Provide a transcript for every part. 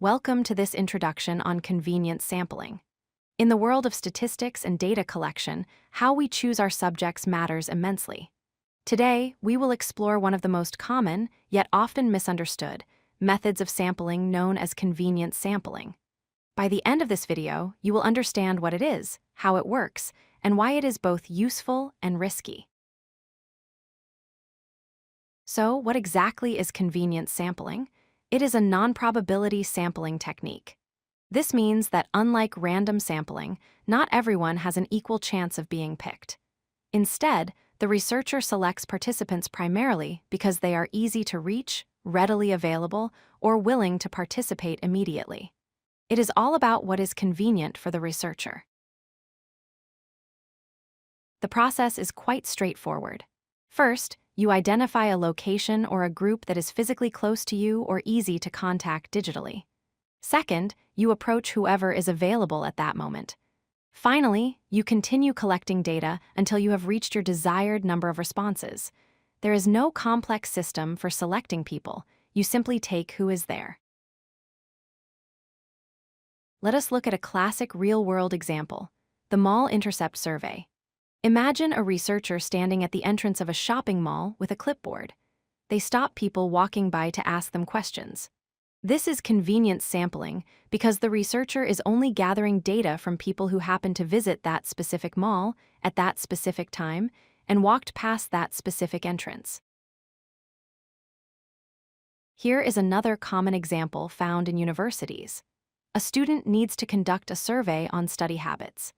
Welcome to this introduction on convenience sampling. In the world of statistics and data collection, how we choose our subjects matters immensely. Today, we will explore one of the most common, yet often misunderstood, methods of sampling known as convenience sampling. By the end of this video, you will understand what it is, how it works, and why it is both useful and risky. So, what exactly is convenience sampling? It is a non-probability sampling technique. This means that unlike random sampling, not everyone has an equal chance of being picked. Instead, the researcher selects participants primarily because they are easy to reach, readily available, or willing to participate immediately. It is all about what is convenient for the researcher. The process is quite straightforward. First, you identify a location or a group that is physically close to you or easy to contact digitally. Second, you approach whoever is available at that moment. Finally, you continue collecting data until you have reached your desired number of responses. There is no complex system for selecting people. You simply take who is there. Let us look at a classic real-world example, the Mall Intercept Survey. Imagine a researcher standing at the entrance of a shopping mall with a clipboard. They stop people walking by to ask them questions. This is convenience sampling because the researcher is only gathering data from people who happen to visit that specific mall at that specific time and walked past that specific entrance. Here is another common example found in universities. A student needs to conduct a survey on study habits.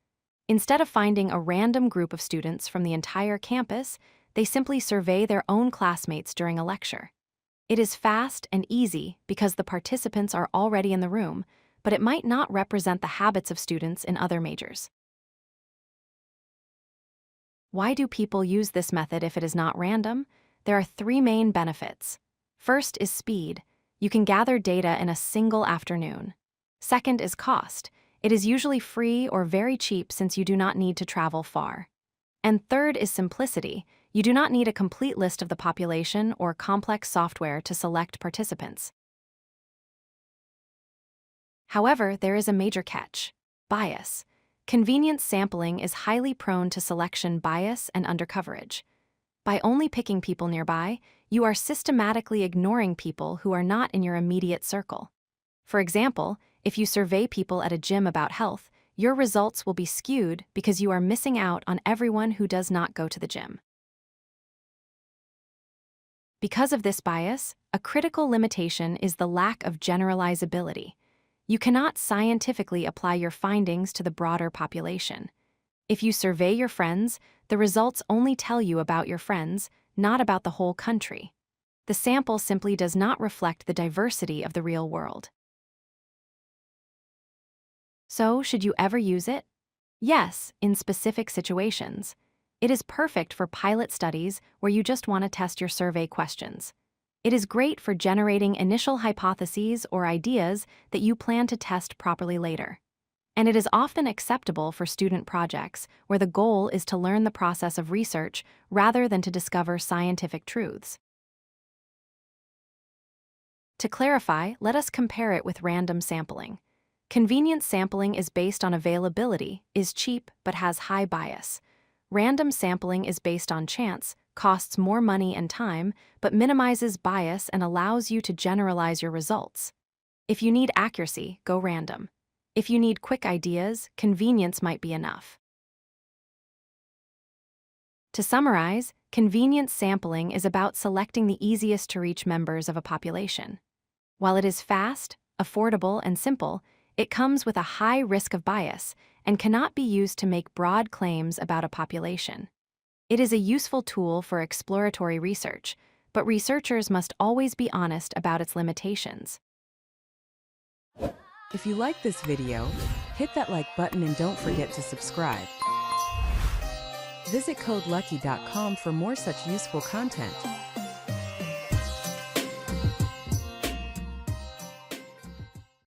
Instead of finding a random group of students from the entire campus, they simply survey their own classmates during a lecture. It is fast and easy because the participants are already in the room, but it might not represent the habits of students in other majors. Why do people use this method if it is not random? There are three main benefits. First is speed. You can gather data in a single afternoon. Second is cost. It is usually free or very cheap since you do not need to travel far. And third is simplicity. You do not need a complete list of the population or complex software to select participants. However, there is a major catch: bias. Convenience sampling is highly prone to selection bias and undercoverage. By only picking people nearby, you are systematically ignoring people who are not in your immediate circle. For example, if you survey people at a gym about health, your results will be skewed because you are missing out on everyone who does not go to the gym. Because of this bias, a critical limitation is the lack of generalizability. You cannot scientifically apply your findings to the broader population. If you survey your friends, the results only tell you about your friends, not about the whole country. The sample simply does not reflect the diversity of the real world. So, should you ever use it? Yes, in specific situations. It is perfect for pilot studies where you just want to test your survey questions. It is great for generating initial hypotheses or ideas that you plan to test properly later. And it is often acceptable for student projects where the goal is to learn the process of research rather than to discover scientific truths. To clarify, let us compare it with random sampling. Convenience sampling is based on availability, is cheap but has high bias. Random sampling is based on chance, costs more money and time, but minimizes bias and allows you to generalize your results. If you need accuracy, go random. If you need quick ideas, convenience might be enough. To summarize, convenience sampling is about selecting the easiest to reach members of a population. While it is fast, affordable, and simple, it comes with a high risk of bias and cannot be used to make broad claims about a population. It is a useful tool for exploratory research, but researchers must always be honest about its limitations. If you like this video, hit that like button and don't forget to subscribe. Visit codelucky.com for more such useful content.